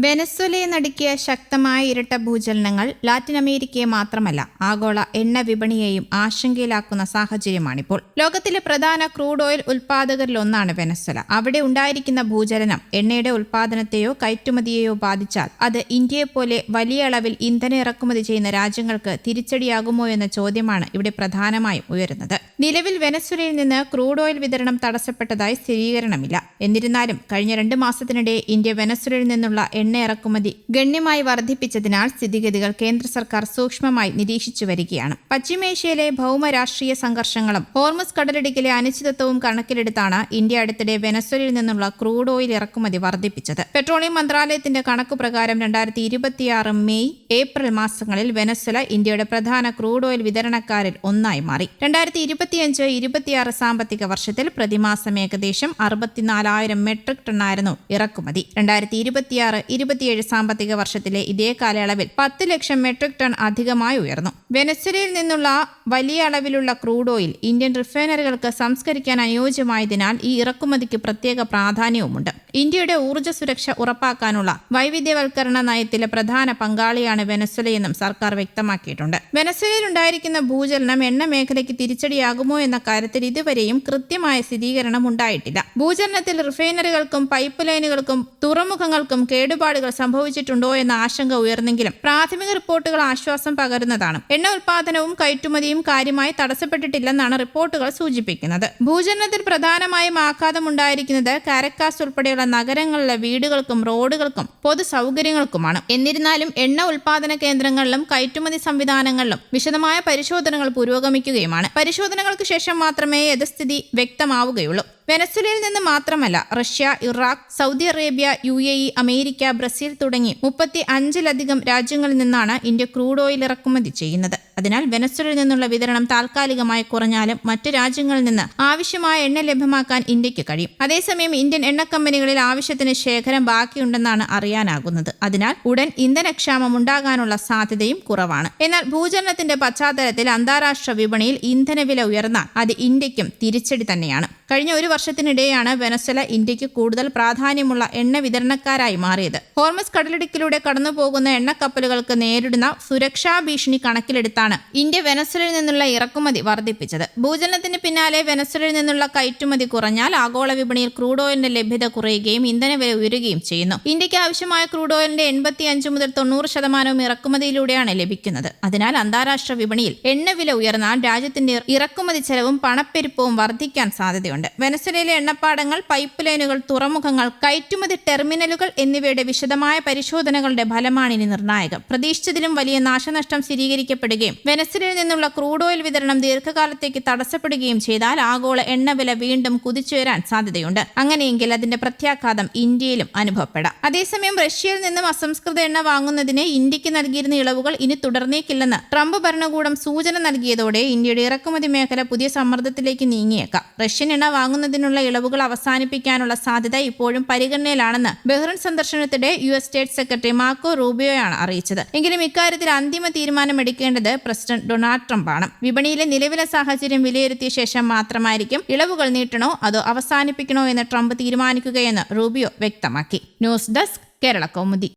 വെനസ്വേലയെ നടുക്കിയ ശക്തമായ ഇരട്ട ഭൂചലനങ്ങൾ ലാറ്റിൻ അമേരിക്കയെ മാത്രമല്ല ആഗോള എണ്ണ വിപണിയെയും ആശങ്കയിലാക്കുന്ന സാഹചര്യമാണിപ്പോൾ. ലോകത്തിലെ പ്രധാന ക്രൂഡ് ഓയിൽ ഉൽപാദകരിലൊന്നാണ് വെനസ്വേല. അവിടെ ഉണ്ടായിരിക്കുന്ന ഭൂചലനം എണ്ണയുടെ ഉൽപാദനത്തെയോ കയറ്റുമതിയെയോ ബാധിച്ചാൽ അത് ഇന്ത്യയെപ്പോലെ വലിയ അളവിൽ ഇന്ധനം ഇറക്കുമതി ചെയ്യുന്ന രാജ്യങ്ങൾക്ക് തിരിച്ചടിയാകുമോ എന്ന ചോദ്യമാണ് ഇവിടെ പ്രധാനമായും ഉയരുന്നത്. നിലവിൽ വെനസ്വേലയിൽ നിന്ന് ക്രൂഡ് ഓയിൽ വിതരണം തടസ്സപ്പെട്ടതായി സ്ഥിരീകരണമില്ല. എന്നിരുന്നാലും കഴിഞ്ഞ 2 മാസത്തിനിടെ ഇന്ത്യ വെനസ്വേലയിൽ നിന്നുള്ള എണ്ണ ഇറക്കുമതി ഗണ്യമായി വർദ്ധിപ്പിച്ചതിനാൽ സ്ഥിതിഗതികൾ കേന്ദ്ര സർക്കാർ സൂക്ഷ്മമായി നിരീക്ഷിച്ചു വരികയാണ്. പശ്ചിമേഷ്യയിലെ ഭൗമ രാഷ്ട്രീയ സംഘർഷങ്ങളും ഹോർമുസ് കടലിടുക്കിലെ അനിശ്ചിതത്വവും കണക്കിലെടുത്താണ് ഇന്ത്യ അടുത്തിടെ വെനസ്വേലയിൽ നിന്നുള്ള ക്രൂഡ് ഓയിൽ ഇറക്കുമതി വർദ്ധിപ്പിച്ചത്. പെട്രോളിയം മന്ത്രാലയത്തിന്റെ കണക്കുപ്രകാരം 2026 മെയ് ഏപ്രിൽ മാസങ്ങളിൽ വെനസ്വേല ഇന്ത്യയുടെ പ്രധാന ക്രൂഡ് ഓയിൽ വിതരണക്കാരിൽ ഒന്നായി മാറി. 2025-26 സാമ്പത്തിക വർഷത്തിൽ പ്രതിമാസം ഏകദേശം 64,000 മെട്രിക് ടണ്ണായിരുന്നു ഇറക്കുമതി. 2026-27 സാമ്പത്തിക വർഷത്തിലെ ഇതേ കാലയളവിൽ 10 ലക്ഷം മെട്രിക് ടൺ അധികമായി ഉയർന്നു. വെനസ്വേലയിൽ നിന്നുള്ള വലിയ അളവിലുള്ള ക്രൂഡ് ഓയിൽ ഇന്ത്യൻ റിഫൈനറികൾക്ക് സംസ്കരിക്കാൻ അനുയോജ്യമായതിനാൽ ഈ ഇറക്കുമതിക്ക് പ്രത്യേക പ്രാധാന്യവുമുണ്ട്. ഇന്ത്യയുടെ ഊർജ്ജ സുരക്ഷ ഉറപ്പാക്കാനുള്ള വൈവിധ്യവൽക്കരണ നയത്തിലെ പ്രധാന പങ്കാളിയാണ് വെനസ്വേലയെന്നും സർക്കാർ വ്യക്തമാക്കിയിട്ടുണ്ട്. വെനസ്വേലയിൽ ഉണ്ടായിരിക്കുന്ന ഭൂചലനം എണ്ണ മേഖലയ്ക്ക് തിരിച്ചടിയാകുമോ എന്ന കാര്യത്തിൽ ഇതുവരെയും കൃത്യമായ സ്ഥിരീകരണം ഉണ്ടായിട്ടില്ല. ഭൂചലനത്തിൽ റിഫൈനറികൾക്കും പൈപ്പ് ലൈനുകൾക്കും തുറമുഖങ്ങൾക്കും കേടുപാടുകൾ സംഭവിച്ചിട്ടുണ്ടോ എന്ന ആശങ്ക ഉയർന്നെങ്കിലും പ്രാഥമിക റിപ്പോർട്ടുകൾ ആശ്വാസം പകരുന്നതാണ്. എണ്ണ ഉൽപാദനവും കയറ്റുമതിയും കാര്യമായി തടസ്സപ്പെട്ടിട്ടില്ലെന്നാണ് റിപ്പോർട്ടുകൾ സൂചിപ്പിക്കുന്നത്. ഭൂചലനത്തിൽ പ്രധാനമായും ആഘാതമുണ്ടായിരിക്കുന്നത് കാരക്കാസ് ഉൾപ്പെടെയുള്ള നഗരങ്ങളിലെ വീടുകൾക്കും റോഡുകൾക്കും പൊതു സൗകര്യങ്ങൾക്കുമാണ്. എന്നിരുന്നാലും എണ്ണ ഉൽപാദന കേന്ദ്രങ്ങളിലും കയറ്റുമതി സംവിധാനങ്ങളിലും വിശദമായ പരിശോധനകൾ പുരോഗമിക്കുകയുമാണ്. പരിശോധനകൾക്ക് ശേഷം മാത്രമേ യഥാസ്ഥിതി വ്യക്തമാവുകയുള്ളൂ. വെനസ്വേലയിൽ നിന്ന് മാത്രമല്ല Russia, Iraq, Saudi Arabia, UAE, America, Brazil തുടങ്ങി 35-ലധികം രാജ്യങ്ങളിൽ നിന്നാണ് ഇന്ത്യ ക്രൂഡ് ഓയിൽ ഇറക്കുമതി ചെയ്യുന്നത്. അതിനാൽ വെനസ്വേലയിൽ നിന്നുള്ള വിതരണം താൽക്കാലികമായി കുറഞ്ഞാലും മറ്റ് രാജ്യങ്ങളിൽ നിന്ന് ആവശ്യമായ എണ്ണ ലഭ്യമാക്കാൻ ഇന്ത്യക്ക് കഴിയും. അതേസമയം ഇന്ത്യൻ എണ്ണ കമ്പനികളിൽ ആവശ്യത്തിന് ശേഖരം ബാക്കിയുണ്ടെന്നാണ് അറിയാനാകുന്നത്. അതിനാൽ ഉടൻ ഇന്ധനക്ഷാമം ഉണ്ടാകാനുള്ള സാധ്യതയും കുറവാണ്. എന്നാൽ ഭൂചലനത്തിന്റെ പശ്ചാത്തലത്തിൽ അന്താരാഷ്ട്ര വിപണിയിൽ ഇന്ധനവില ഉയർന്നാൽ അത് ഇന്ത്യക്കും തിരിച്ചടി തന്നെയാണ്. കഴിഞ്ഞ 1 വർഷത്തിനിടെയാണ് വെനസ്വേല ഇന്ത്യക്ക് കൂടുതൽ പ്രാധാന്യമുള്ള എണ്ണ വിതരണക്കാരായി മാറിയത്. ഹോർമുസ് കടലിടുക്കിലൂടെ കടന്നുപോകുന്ന എണ്ണക്കപ്പലുകൾക്ക് നേരിടുന്ന സുരക്ഷാ ഭീഷണി കണക്കിലെടുത്താണ് ഇന്ത്യ വെനസ്വേലയിൽ നിന്നുള്ള ഇറക്കുമതി വർദ്ധിപ്പിച്ചത്. ഭൂചലനത്തിന് പിന്നാലെ വെനസ്വേലയിൽ നിന്നുള്ള കയറ്റുമതി കുറഞ്ഞാൽ ആഗോള വിപണിയിൽ ക്രൂഡ് ഓയിലിന്റെ ലഭ്യത കുറയുകയും ഇന്ധനവില ഉയരുകയും ചെയ്യുന്നു. ഇന്ത്യക്ക് ആവശ്യമായ ക്രൂഡ് ഓയിലിന്റെ 85 മുതൽ 90% ഇറക്കുമതിയിലൂടെയാണ് ലഭിക്കുന്നത്. അതിനാൽ അന്താരാഷ്ട്ര വിപണിയിൽ എണ്ണവില ഉയർന്നാൽ രാജ്യത്തിന്റെ ഇറക്കുമതി ചെലവും പണപ്പെരുപ്പവും വർദ്ധിക്കാൻ സാധ്യതയുണ്ട്. വെനസ്വേലയിലെ എണ്ണപ്പാടങ്ങൾ, പൈപ്പ് ലൈനുകൾ, തുറമുഖങ്ങൾ, കയറ്റുമതി ടെർമിനലുകൾ എന്നിവയുടെ വിശദമായ പരിശോധനകളുടെ ഫലമാണ് ഇനി നിർണായകം. പ്രതീക്ഷിച്ചതിലും വലിയ നാശനഷ്ടം സ്ഥിരീകരിക്കപ്പെടുകയും വെനസ്വേലയിൽ നിന്നുള്ള ക്രൂഡ് ഓയിൽ വിതരണം ദീർഘകാലത്തേക്ക് തടസ്സപ്പെടുകയും ചെയ്താൽ ആഗോള എണ്ണവില വീണ്ടും കുതിച്ചുയരാൻ സാധ്യതയുണ്ട്. അങ്ങനെയെങ്കിൽ അതിന്റെ പ്രത്യാഘാതം ഇന്ത്യയിലും അനുഭവപ്പെടാം. അതേസമയം റഷ്യയിൽ നിന്നും അസംസ്കൃത എണ്ണ വാങ്ങുന്നതിന് ഇന്ത്യക്ക് നൽകിയിരുന്ന ഇളവുകൾ ഇനി തുടർന്നേക്കില്ലെന്ന് ട്രംപ് ഭരണകൂടം സൂചന നൽകിയതോടെ ഇന്ത്യയുടെ ഇറക്കുമതി മേഖല പുതിയ സമ്മർദ്ദത്തിലേക്ക് നീങ്ങിയേക്കാം. റഷ്യൻ എണ്ണ വാങ്ങുന്നതിനുള്ള ഇളവുകൾ അവസാനിപ്പിക്കാനുള്ള സാധ്യത ഇപ്പോഴും പരിഗണനയിലാണെന്ന് ബഹ്റിൻ സന്ദർശനത്തിനിടെ US സ്റ്റേറ്റ് സെക്രട്ടറി മാർക്കോ റൂബിയോയാണ് അറിയിച്ചത്. എങ്കിലും ഇക്കാര്യത്തിൽ അന്തിമ തീരുമാനമെടുക്കേണ്ടത് പ്രസിഡന്റ് ഡൊണാൾഡ് ട്രംപാണ്. വിപണിയിലെ നിലവിലെ സാഹചര്യം വിലയിരുത്തിയ ശേഷം മാത്രമായിരിക്കും ഇളവുകൾ നീട്ടണോ അതോ അവസാനിപ്പിക്കണോ എന്ന് ട്രംപ് തീരുമാനിക്കുകയെന്ന് റൂബിയോ വ്യക്തമാക്കി. News desk, Kerala Kaumudi.